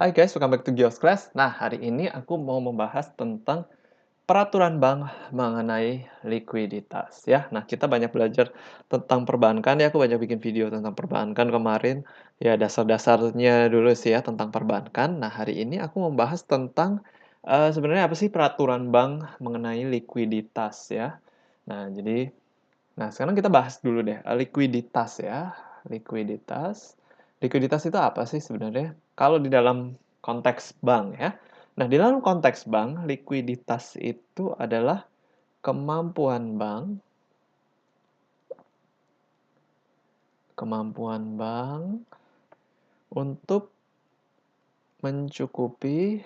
Hai guys, welcome back to Gios Class. Nah, hari ini aku mau membahas tentang peraturan bank mengenai likuiditas ya. Nah, kita banyak belajar tentang perbankan ya. Aku banyak bikin video tentang perbankan kemarin. Ya, dasar-dasarnya dulu sih ya tentang perbankan. Nah, hari ini aku membahas tentang sebenarnya apa sih peraturan bank mengenai likuiditas ya. Nah, sekarang kita bahas dulu deh, likuiditas ya. Likuiditas. Likuiditas itu apa sih sebenarnya? Kalau di dalam konteks bank ya. Nah, di dalam konteks bank, likuiditas itu adalah kemampuan bank untuk mencukupi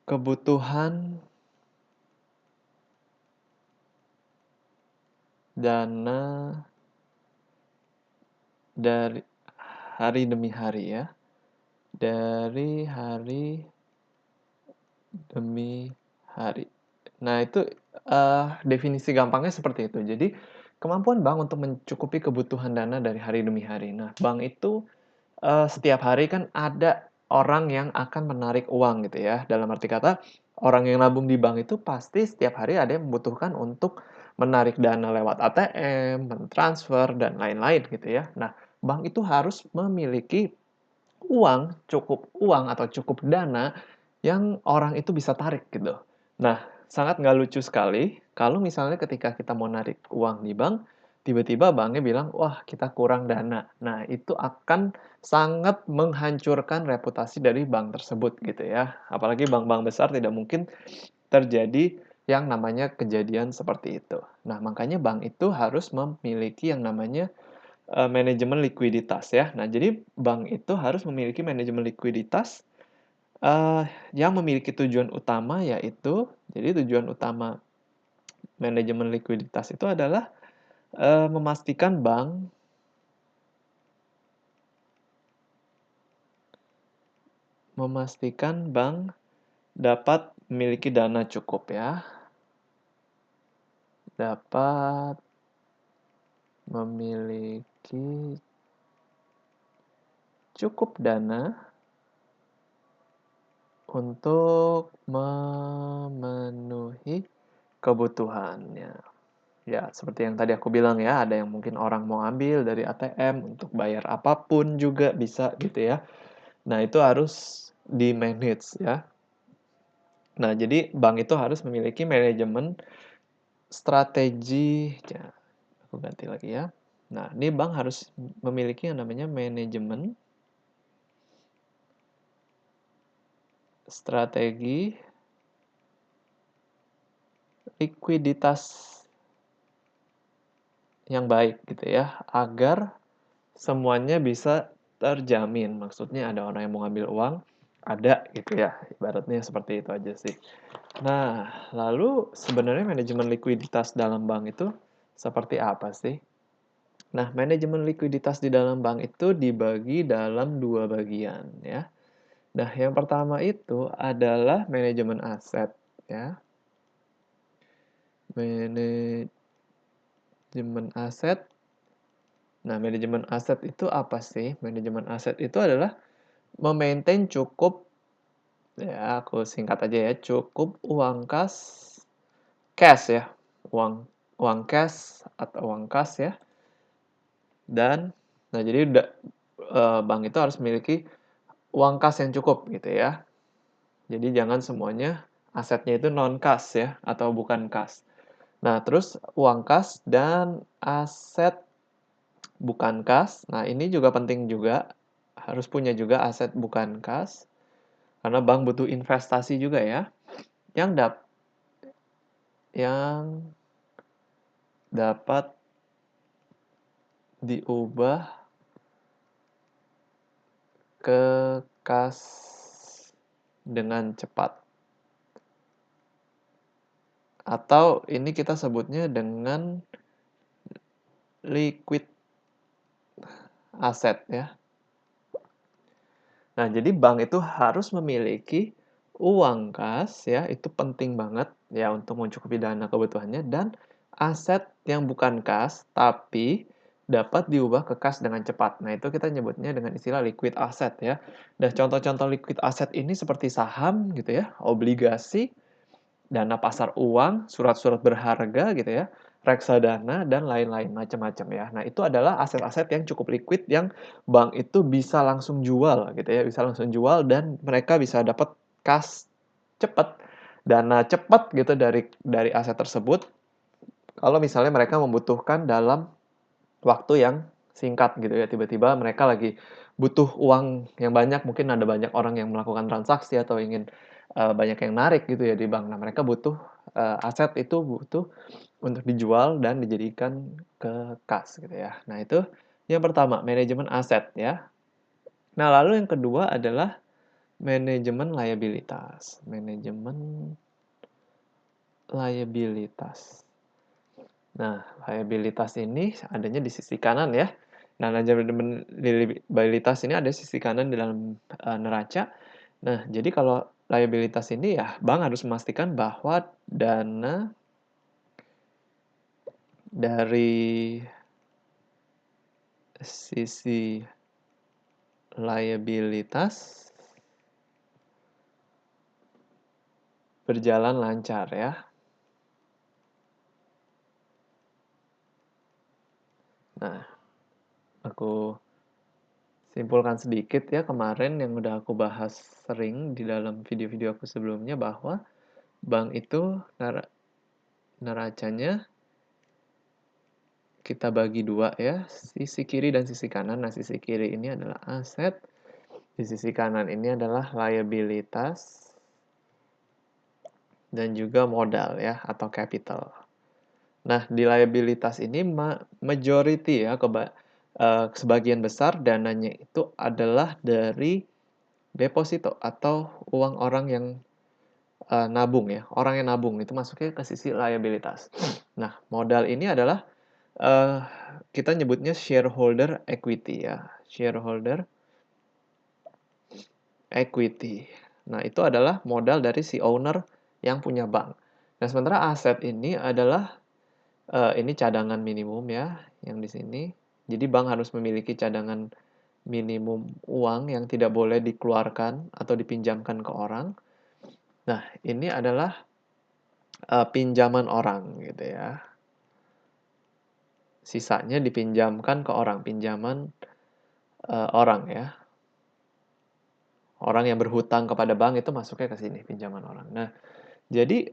kebutuhan dana dari hari demi hari ya. Dari hari demi hari. Nah, itu definisi gampangnya seperti itu. Jadi, kemampuan bank untuk mencukupi kebutuhan dana dari hari demi hari. Nah, bank itu setiap hari kan ada orang yang akan menarik uang gitu ya. Dalam arti kata, orang yang nabung di bank itu pasti setiap hari ada yang membutuhkan untuk menarik dana lewat ATM, mentransfer, dan lain-lain gitu ya. Nah, bank itu harus memiliki cukup uang atau cukup dana yang orang itu bisa tarik gitu. Nah, sangat nggak lucu sekali kalau misalnya ketika kita mau narik uang di bank, tiba-tiba banknya bilang, wah kita kurang dana. Nah, itu akan sangat menghancurkan reputasi dari bank tersebut gitu ya. Apalagi bank-bank besar tidak mungkin terjadi yang namanya kejadian seperti itu. Nah, makanya bank itu harus memiliki yang namanya manajemen likuiditas ya. Nah, jadi bank itu harus memiliki manajemen likuiditas yang memiliki tujuan utama yaitu, jadi tujuan utama manajemen likuiditas itu adalah memastikan bank dapat memiliki dana cukup ya, dapat memiliki cukup dana untuk memenuhi kebutuhannya. Ya, seperti yang tadi aku bilang ya, ada yang mungkin orang mau ambil dari ATM untuk bayar apapun juga bisa gitu ya. Nah, itu harus di-manage ya. Nah, jadi bank itu harus memiliki manajemen strategi, ya, aku ganti lagi ya. Nah, ini bank harus memiliki yang namanya manajemen strategi likuiditas yang baik gitu ya, agar semuanya bisa terjamin. Maksudnya ada orang yang mau ngambil uang, ada gitu ya. Ibaratnya seperti itu aja sih. Nah, lalu sebenarnya manajemen likuiditas dalam bank itu seperti apa sih? Nah, manajemen likuiditas di dalam bank itu dibagi dalam dua bagian ya. Nah, yang pertama itu adalah manajemen aset ya. Manajemen aset. Nah, manajemen aset itu apa sih? Manajemen aset itu adalah memaintain cukup, ya aku singkat aja ya, cukup uang cash ya, uang uang cash atau uang kas ya. Dan nah jadi bank itu harus memiliki uang kas yang cukup gitu ya. Jadi jangan semuanya asetnya itu non kas ya atau bukan kas. Nah, terus uang kas dan aset bukan kas. Nah, ini juga penting juga, harus punya juga aset bukan kas karena bank butuh investasi juga ya. Yang yang dapat diubah ke kas dengan cepat. Atau ini kita sebutnya dengan liquid asset ya. Nah, jadi bank itu harus memiliki uang kas ya, itu penting banget ya untuk mencukupi dana kebutuhannya dan aset yang bukan kas tapi dapat diubah ke kas dengan cepat. Nah, itu kita nyebutnya dengan istilah liquid asset ya. Nah, contoh-contoh liquid asset ini seperti saham gitu ya, obligasi, dana pasar uang, surat-surat berharga gitu ya, reksadana dan lain-lain macam-macam ya. Nah, itu adalah aset-aset yang cukup liquid yang bank itu bisa langsung jual gitu ya, bisa langsung jual dan mereka bisa dapat kas cepat, dana cepat gitu dari aset tersebut kalau misalnya mereka membutuhkan dalam waktu yang singkat gitu ya, tiba-tiba mereka lagi butuh uang yang banyak, mungkin ada banyak orang yang melakukan transaksi atau ingin, banyak yang narik gitu ya di bank. Nah, mereka butuh, aset itu butuh untuk dijual dan dijadikan ke kas gitu ya. Nah, itu yang pertama, manajemen aset ya. Nah, lalu yang kedua adalah manajemen liabilitas. Manajemen liabilitas. Nah, liabilitas ini adanya di sisi kanan ya. Nah, manajemen liabilitas ini ada di sisi kanan di dalam neraca. Nah, jadi kalau liabilitas ini ya bank harus memastikan bahwa dana dari sisi liabilitas berjalan lancar ya. Nah, aku simpulkan sedikit ya kemarin yang udah aku bahas sering di dalam video-video aku sebelumnya bahwa bank itu neracanya kita bagi dua ya, sisi kiri dan sisi kanan. Nah, sisi kiri ini adalah aset, di sisi kanan ini adalah liabilitas dan juga modal ya atau capital. Nah, di liabilitas ini majority ya sebagian besar dananya itu adalah dari deposito atau uang orang yang nabung ya. Orang yang nabung itu masuknya ke sisi liabilitas. Nah, modal ini adalah eh, kita nyebutnya shareholder equity ya. Shareholder equity. Nah, itu adalah modal dari si owner yang punya bank. Nah, sementara aset ini adalah ini cadangan minimum ya, yang di sini. Jadi bank harus memiliki cadangan minimum uang yang tidak boleh dikeluarkan atau dipinjamkan ke orang. Nah, ini adalah pinjaman orang gitu ya. Sisanya dipinjamkan ke orang, pinjaman orang ya. Orang yang berhutang kepada bank itu masuknya ke sini, pinjaman orang. Nah, jadi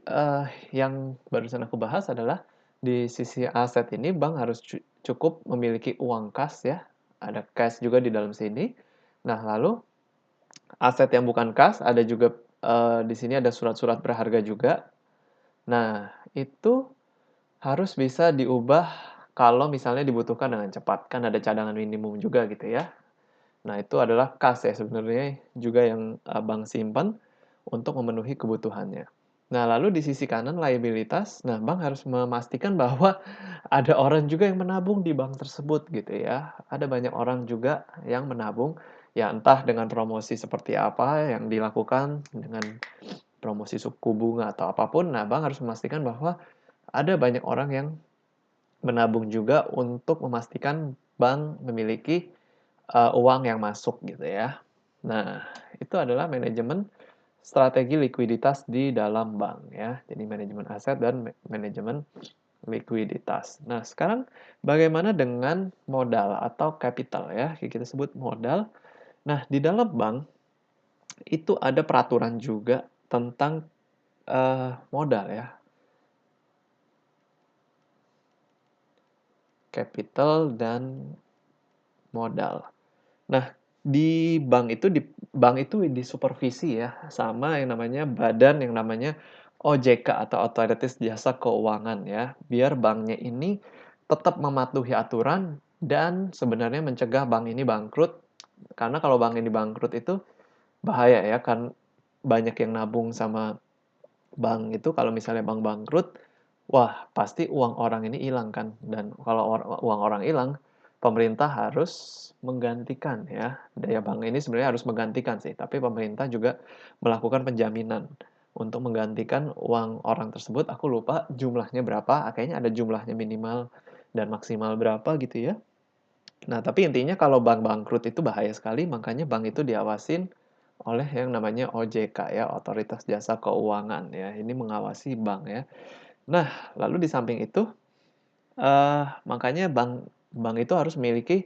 yang barusan aku bahas adalah di sisi aset ini bank harus cukup memiliki uang kas ya, ada cash juga di dalam sini. Nah, lalu aset yang bukan kas ada juga di sini ada surat-surat berharga juga. Nah, itu harus bisa diubah kalau misalnya dibutuhkan dengan cepat. Kan ada cadangan minimum juga gitu ya. Nah, itu adalah kas ya sebenarnya juga yang bank simpan untuk memenuhi kebutuhannya. Nah, lalu di sisi kanan liabilitas, nah bank harus memastikan bahwa ada orang juga yang menabung di bank tersebut gitu ya. Ada banyak orang juga yang menabung, ya entah dengan promosi seperti apa yang dilakukan dengan promosi suku bunga atau apapun. Nah, bank harus memastikan bahwa ada banyak orang yang menabung juga untuk memastikan bank memiliki uang yang masuk gitu ya. Nah, itu adalah manajemen strategi likuiditas di dalam bank ya. Jadi manajemen aset dan manajemen likuiditas. Nah, sekarang bagaimana dengan modal atau capital ya? Kita sebut modal. Nah, di dalam bank itu ada peraturan juga tentang modal ya. Capital dan modal. Nah, di bank itu disupervisi ya sama yang namanya badan yang namanya OJK atau Otoritas Jasa Keuangan ya. Biar banknya ini tetap mematuhi aturan dan sebenarnya mencegah bank ini bangkrut. Karena kalau bank ini bangkrut itu bahaya ya kan banyak yang nabung sama bank itu kalau misalnya bank bangkrut, wah pasti uang orang ini hilang kan. Dan kalau uang orang hilang, pemerintah harus menggantikan ya. Daya bank ini sebenarnya harus menggantikan sih, tapi pemerintah juga melakukan penjaminan untuk menggantikan uang orang tersebut. Aku lupa jumlahnya berapa, kayaknya ada jumlahnya minimal dan maksimal berapa gitu ya. Nah, tapi intinya kalau bank bangkrut itu bahaya sekali, makanya bank itu diawasin oleh yang namanya OJK ya, Otoritas Jasa Keuangan ya. Ini mengawasi bank ya. Nah, lalu di samping itu, makanya bank bank itu harus memiliki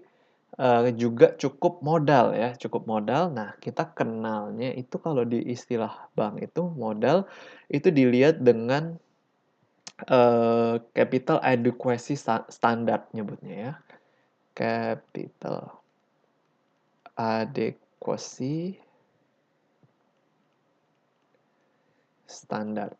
juga cukup modal ya, cukup modal. Nah, kita kenalnya itu kalau di istilah bank itu modal itu dilihat dengan capital adequacy standard nyebutnya ya. Capital adequacy standard.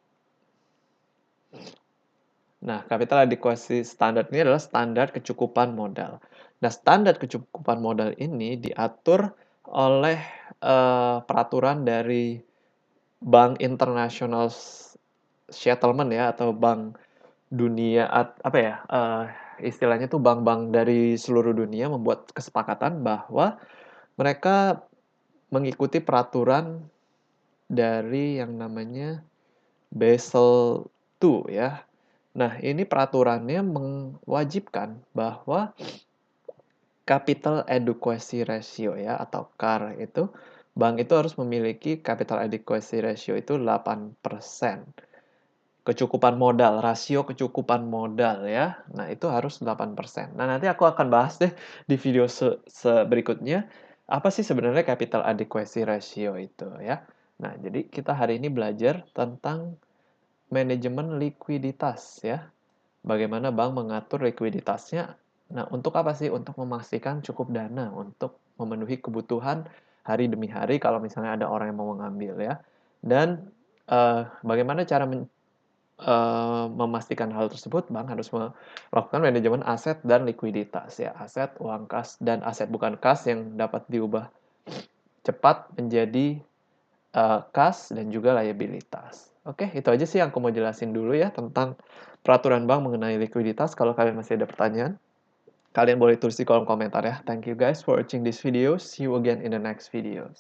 Nah, capital adequacy standard ini adalah standar kecukupan modal. Nah, standar kecukupan modal ini diatur oleh peraturan dari Bank International Settlement ya, atau Bank Dunia, apa ya, istilahnya tuh bank-bank dari seluruh dunia membuat kesepakatan bahwa mereka mengikuti peraturan dari yang namanya Basel II ya. Nah, ini peraturannya mewajibkan bahwa capital adequacy ratio ya, atau CAR itu, bank itu harus memiliki capital adequacy ratio itu 8%. Kecukupan modal, rasio kecukupan modal ya. Nah, itu harus 8%. Nah, nanti aku akan bahas deh di video berikutnya, apa sih sebenarnya capital adequacy ratio itu ya. Nah, jadi kita hari ini belajar tentang manajemen likuiditas ya. Bagaimana bank mengatur likuiditasnya. Nah, untuk apa sih? Untuk memastikan cukup dana untuk memenuhi kebutuhan hari demi hari kalau misalnya ada orang yang mau mengambil ya. Dan bagaimana cara memastikan hal tersebut, bank harus melakukan manajemen aset dan likuiditas ya. Aset, uang kas, dan aset bukan kas yang dapat diubah cepat menjadi kas dan juga liabilitas. Oke, itu aja sih yang aku mau jelasin dulu ya tentang peraturan bank mengenai likuiditas. Kalau kalian masih ada pertanyaan, kalian boleh tulis di kolom komentar ya. Thank you guys for watching this video. See you again in the next video.